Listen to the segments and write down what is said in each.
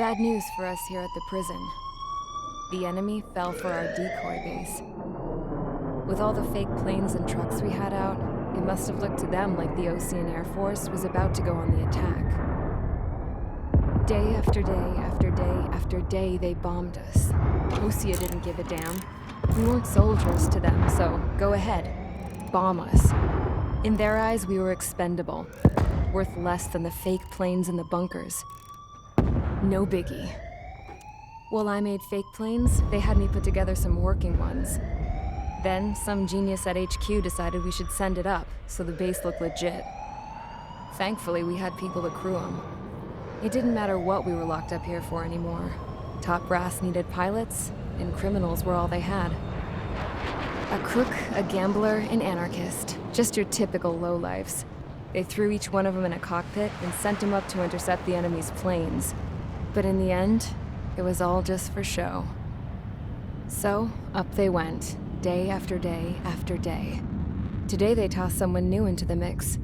Bad news for us here at the prison. The enemy fell for our decoy base. With all the fake planes and trucks we had out, it must have looked to them like the Osean Air Force was about to go on the attack. Day after day after day after day, they bombed us. Osean didn't give a damn. We weren't soldiers to them, so go ahead. Bomb us. In their eyes, we were expendable. Worth less than the fake planes in the bunkers. No biggie. While I made fake planes, they had me put together some working ones. Then, some genius at HQ decided we should send it up, so the base looked legit. Thankfully, we had people to crew them. It didn't matter what we were locked up here for anymore. Top brass needed pilots, and criminals were all they had. A crook, a gambler, an anarchist. Just your typical lowlifes. They threw each one of them in a cockpit and sent them up to intercept the enemy's planes. But in the end, it was all just for show. So, up they went, day after day after day. Today they tossed someone new into the mix.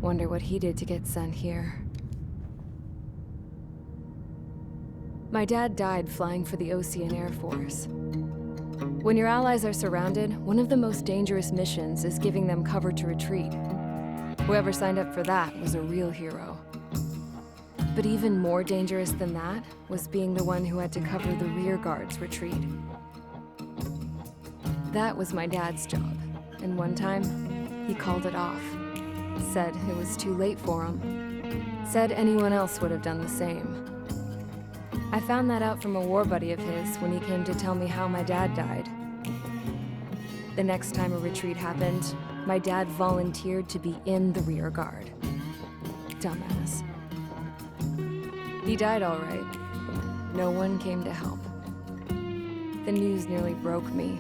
Wonder what he did to get sent here. My dad died flying for the Osean Air Force. When your allies are surrounded, one of the most dangerous missions is giving them cover to retreat. Whoever signed up for that was a real hero. But even more dangerous than that was being the one who had to cover the rear guard's retreat. That was my dad's job, and one time, he called it off. Said it was too late for him. Said anyone else would have done the same. I found that out from a war buddy of his when he came to tell me how my dad died. The next time a retreat happened, my dad volunteered to be in the rear guard. Dumbass. He died all right. No one came to help. The news nearly broke me.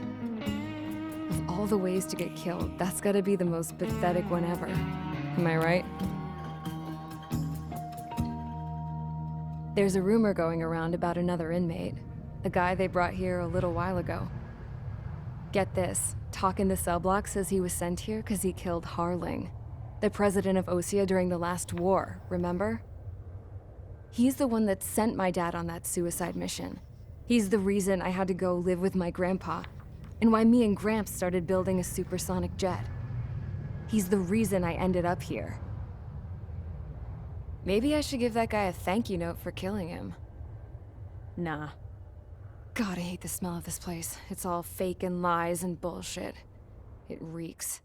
Of all the ways to get killed, that's gotta be the most pathetic one ever. Am I right? There's a rumor going around about another inmate. A guy they brought here a little while ago. Get this, talk in the cell block says he was sent here because he killed Harling, the president of Osean during the last war, remember? He's the one that sent my dad on that suicide mission. He's the reason I had to go live with my grandpa, and why me and Gramps started building a supersonic jet. He's the reason I ended up here. Maybe I should give that guy a thank you note for killing him. Nah. God, I hate the smell of this place. It's all fake and lies and bullshit. It reeks.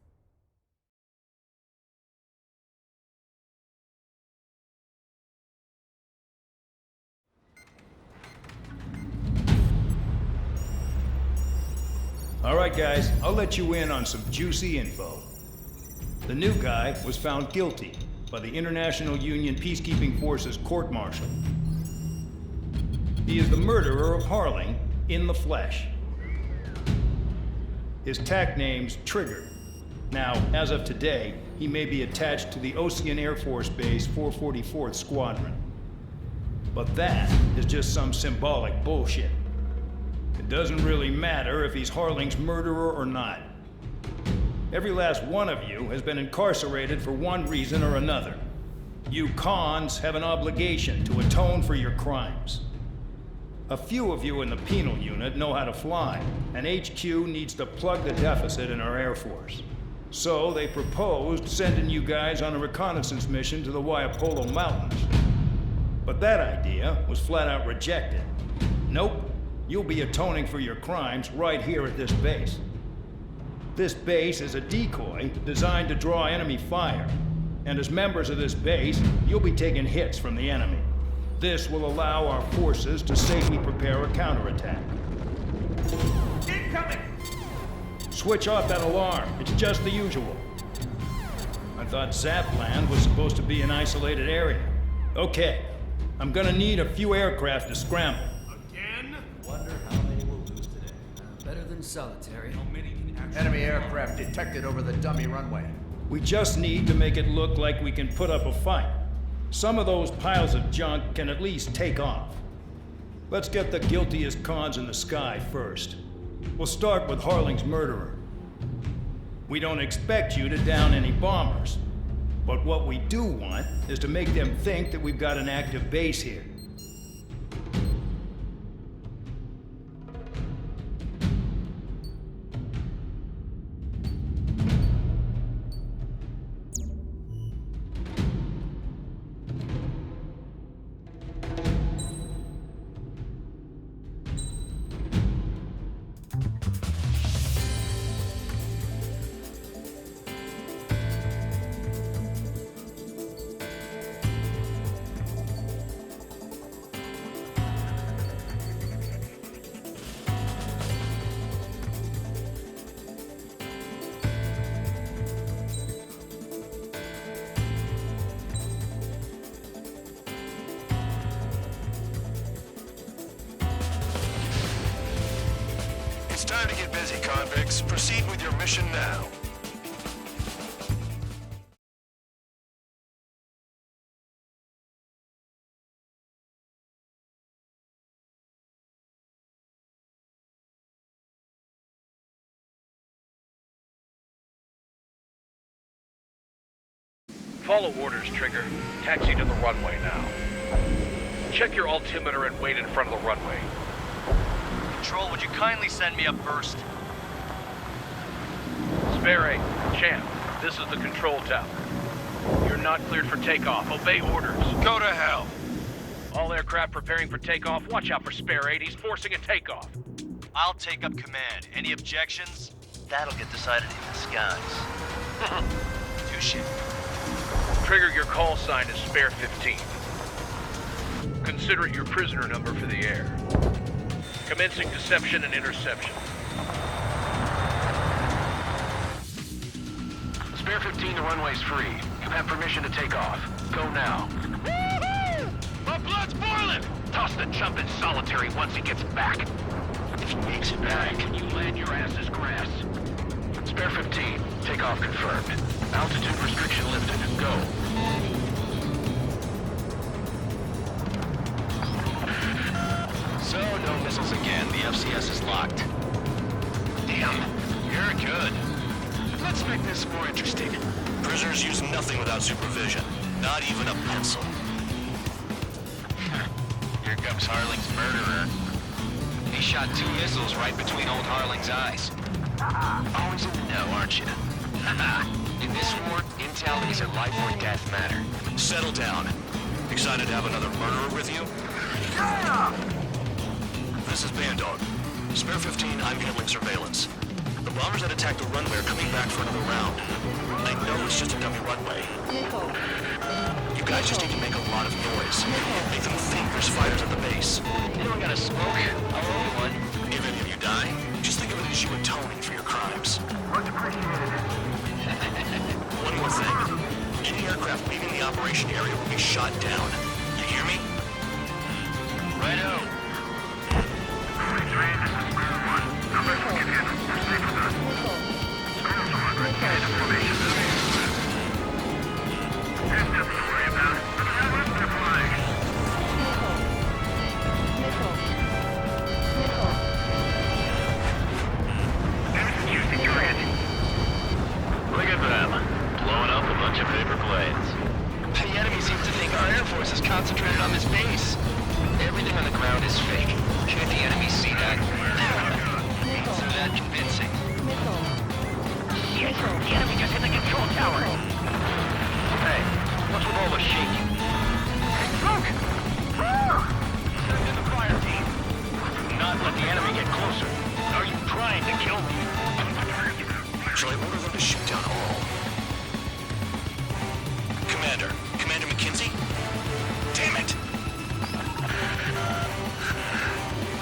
All right, guys, I'll let you in on some juicy info. The new guy was found guilty by the International Union Peacekeeping Forces court-martial. He is the murderer of Harling in the flesh. His tack name's Trigger. Now, as of today, he may be attached to the Osean Air Force Base 444th Squadron. But that is just some symbolic bullshit. It doesn't really matter if he's Harling's murderer or not. Every last one of you has been incarcerated for one reason or another. You cons have an obligation to atone for your crimes. A few of you in the penal unit know how to fly, and HQ needs to plug the deficit in our Air Force. So they proposed sending you guys on a reconnaissance mission to the Waiapolo Mountains. But that idea was flat out rejected. Nope, you'll be atoning for your crimes right here at this base. This base is a decoy designed to draw enemy fire. And as members of this base, you'll be taking hits from the enemy. This will allow our forces to safely prepare a counterattack. Incoming! Switch off that alarm. It's just the usual. I thought Zapland was supposed to be an isolated area. Okay, I'm gonna need a few aircraft to scramble. Again? Wonder how many we'll lose today. Better than solitary. How many can actually... Enemy aircraft detected over the dummy runway. We just need to make it look like we can put up a fight. Some of those piles of junk can at least take off. Let's get the guiltiest cons in the sky first. We'll start with Harling's murderer. We don't expect you to down any bombers. But what we do want is to make them think that we've got an active base here. busy, convicts. Proceed with your mission now. Follow orders, Trigger. Taxi to the runway now. Check your altimeter and wait in front of the runway. Control, would you kindly send me up first? Spare, Champ, this is the control tower. You're not cleared for takeoff. Obey orders. Go to hell. All aircraft preparing for takeoff. Watch out for Spare 8. He's forcing a takeoff. I'll take up command. Any objections? That'll get decided in the skies. Touche. Trigger, your call sign is Spare 15. Consider it your prisoner number for the air. Commencing deception and interception. Spare 15, the runway's free. You have permission to take off. Go now. Woo-hoo! My blood's boiling! Toss the chump in solitary once he gets back. If he makes it back, you land your ass as grass. Spare 15, takeoff confirmed. Altitude restriction lifted. Go. So, no missiles again. The FCS is locked. Damn, you're good. Let's make this more interesting. Prisoners use nothing without supervision. Not even a pencil. Here comes Harling's murderer. He shot 2 missiles right between old Harling's eyes. Always in the know, aren't you? In this war, intel is a life or death matter. Settle down. Excited to have another murderer with you? This is Bandog. Spare 15, I'm handling surveillance. The bombers that attacked the runway are coming back for another round. I know it's just a dummy runway. You guys just need to make a lot of noise. Make them think there's fighters at the base. Anyone got a smoke? I'll roll one. If any of you die, just think of it as you atoning for your crimes. One more thing. Any aircraft leaving the operation area will be shot down. You hear me? Righto. Look at them. Blowing up a bunch of paper planes. The enemy seems to think our air force is concentrated on this base. Everything on the ground is fake. Can't the enemy see that? So that convincing. Yes, the enemy just hit the control tower. Hey, what's with all the shaking? Look! Send in the fire team. Not let the enemy get closer. Are you trying to kill me? Shall I order them to shoot down all? Commander McKinsey? Damn it!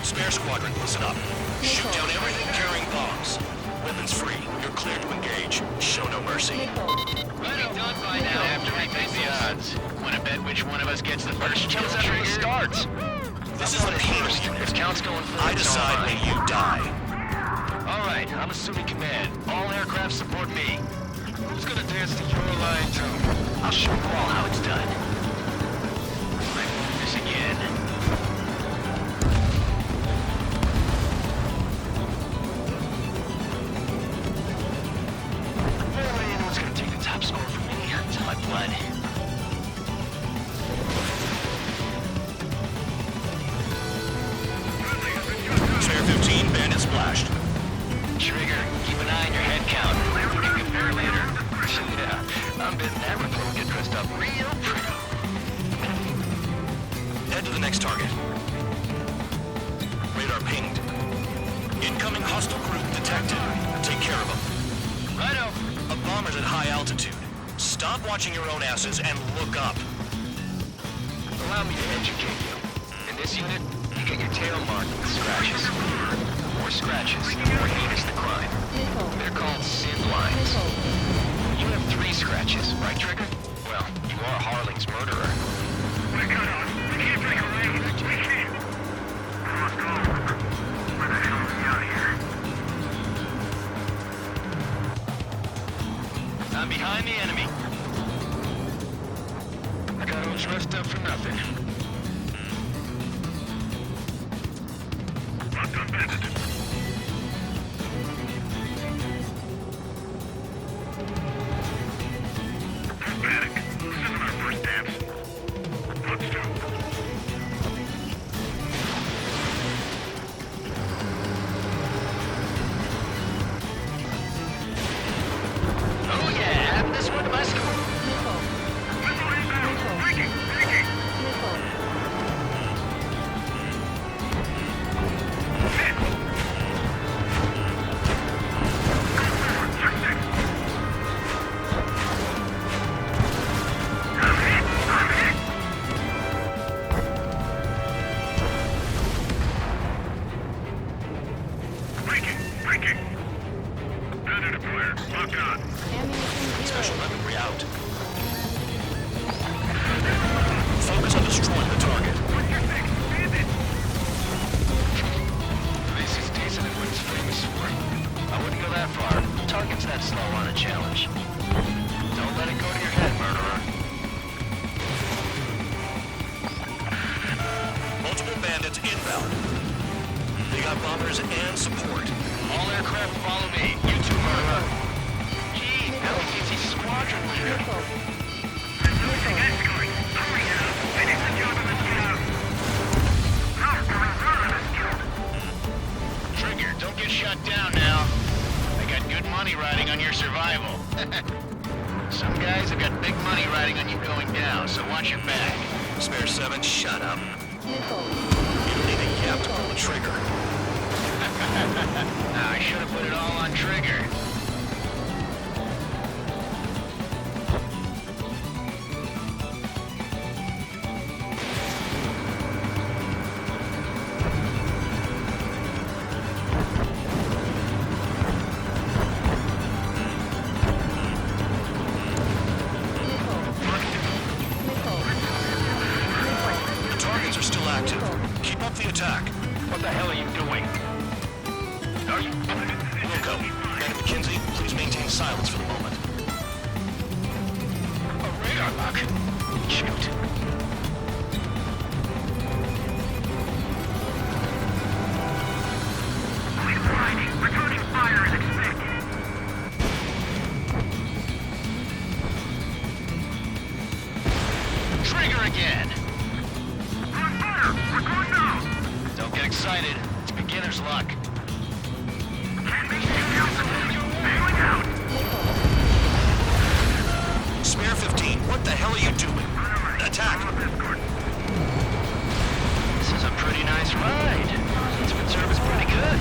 Spare squadron, listen up. Shoot down everything carrying bombs. Weapons free. You're cleared to engage. Show no mercy. We'll be done by now after we face the odds. Wanna bet which one of us gets the first kill after it starts? This is a penal unit. If count's going for I decide when you die. All right, I'm assuming command. All aircraft support me. Who's gonna dance to your line, too? I'll show you all how it's done. Let's do this again. Anyway, anyone's gonna take the top score from me. It's my blood. Spare 15, bandit splashed. Trigger, keep an eye on your head count. You can compare later. Yeah, I'm betting that report will get dressed up real pretty. Head to the next target. Radar pinged. Incoming hostile group detected. Take care of them. Righto. A bomber's at high altitude. Stop watching your own asses and look up. Allow me to educate you. In this unit, you get your tail marked with scratches. The more scratches, the more heinous the crime. They're called sin lines. You have 3 scratches, right, Trigger? Well, you are Harling's murderer. We cut off. We can't break away. We can't. We must go. Where the hell are we out here? I'm behind the enemy. I got all dressed up for nothing. Locked on bandages. Don't panic. This isn't our first dance. Let's do. Oh yeah, add this one to my score. Missile inbound. Breaking. Breaking. Hit. Go forward. Check six. I'm hit. I'm hit. Breaking. Breaking. Bandit deployer. Locked on. Special weaponry out. Focus on destroying the target. What's your six? Bandit. This is decent at what it's famous for. I wouldn't go that far. Target's that slow on a challenge. Don't let it go to your head, murderer. Multiple bandits inbound. They got bombers and support. All aircraft follow me. You too, murderer. Gee, LCC squadron leader. Losing escort. Hurry now. Finish the job and let's get out. No, we're running this killed. Trigger, don't get shut down now. I got good money riding on your survival. Some guys have got big money riding on you going down, so watch your back. Spare 7, shut up. You don't need a yap to pull the trigger. I should have put it all on Trigger. The targets are still active. Keep up the attack. What the hell are you doing? Are you... Wilco, Madam McKenzie, please maintain silence for the moment. A radar lock. Shoot. Returning fire as expected. Trigger again. On fire! We're going now! Don't get excited. It's beginner's luck. Can't be too out. Bailing out! Spare 15, what the hell are you doing? Attack! This is a pretty nice ride. Instrument service pretty good.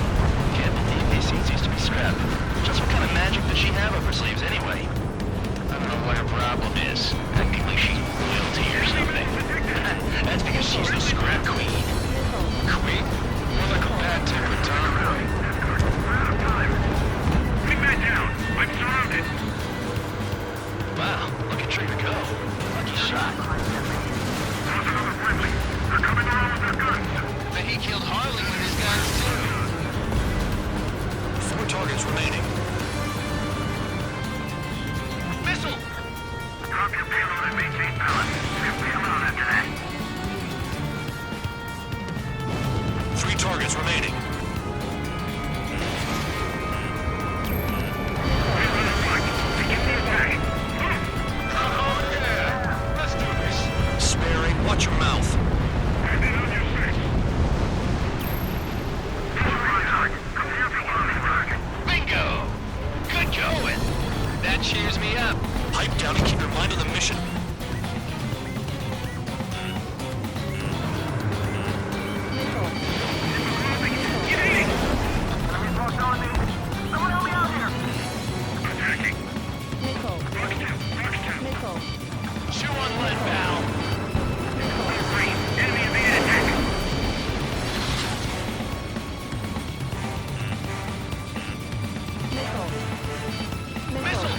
Can't believe these seats used to be scrapped. Just what kind of magic does she have up her sleeves anyway? I don't know what her problem is. Acting like she's guilty or something. That's because she's the scrap queen. Queen? More like a bad-tempered tomboy. Wingman down! I'm surrounded! Wow, look at Trigger go. Lucky shot. How's another friendly? They're coming around with their guns! But he killed Harley with his guns too. 4 targets remaining. Missile! Drop your payload and maintain balance. We'll bail out after that. 3 targets remaining. Oh yeah! Let's do this. Sparing, watch your mouth. Bandit on your six. Come here for one. Bingo! Good going. That cheers me up. Pipe down and keep your mind on the mission. Attacking. Chew on lead, pal. Enemy evade attack. Missile!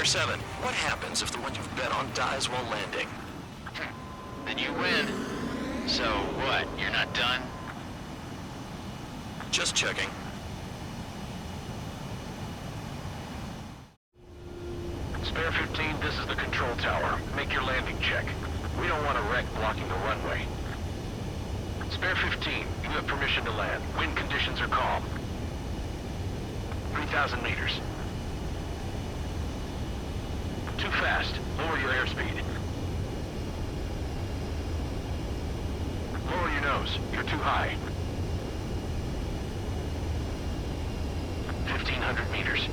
Spare 7, what happens if the one you've bet on dies while landing? Then you win. So what, you're not done? Just checking. Spare 15, this is the control tower. Make your landing check. We don't want a wreck blocking the runway. Spare 15, you have permission to land. Wind conditions are calm. 3,000 meters. Too fast. Lower your airspeed. Lower your nose. You're too high. 1,500 meters.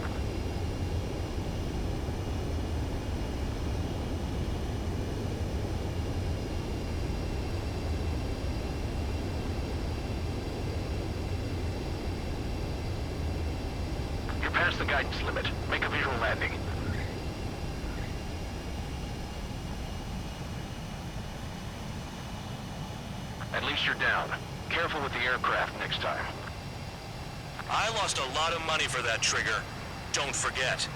You're past the guidance limit. Make a visual landing. At least you're down. Careful with the aircraft next time. I lost a lot of money for that trigger. Don't forget.